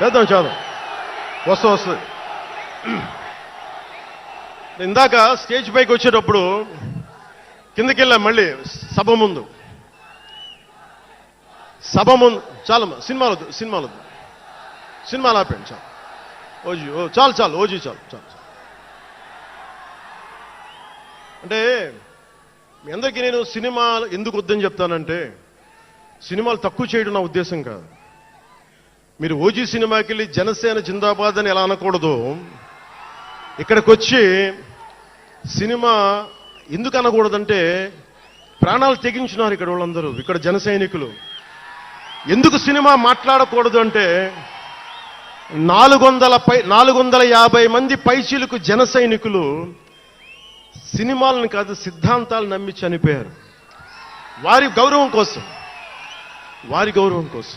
చేద్దాం చేద్దాం వస్తుంది. ఇందాక స్టేజ్ పైకి వచ్చేటప్పుడు కిందకి వెళ్ళాం, మళ్ళీ సభ ముందు చాలా సినిమాలు ఆపండి చాలు. ఓజీ చాలు ఓజీ చాలు. అంటే మీ అందరికీ నేను సినిమాలు ఎందుకు వద్దని చెప్తానంటే, సినిమాలు తక్కువ చేయడం నా ఉద్దేశం కాదు. మీరు ఓజీ సినిమాకి వెళ్ళి జనసేన జిందాబాద్ అని ఎలా అనకూడదు, ఇక్కడికి వచ్చి సినిమా ఎందుకు అనకూడదంటే, ప్రాణాలు తెగించినారు ఇక్కడ వాళ్ళందరూ, ఇక్కడ జన సైనికులు. ఎందుకు సినిమా మాట్లాడకూడదు అంటే, 450 మంది పైచీలకు జన సైనికులు సినిమాలను కాదు సిద్ధాంతాలు నమ్మి చనిపోయారు. వారి గౌరవం కోసం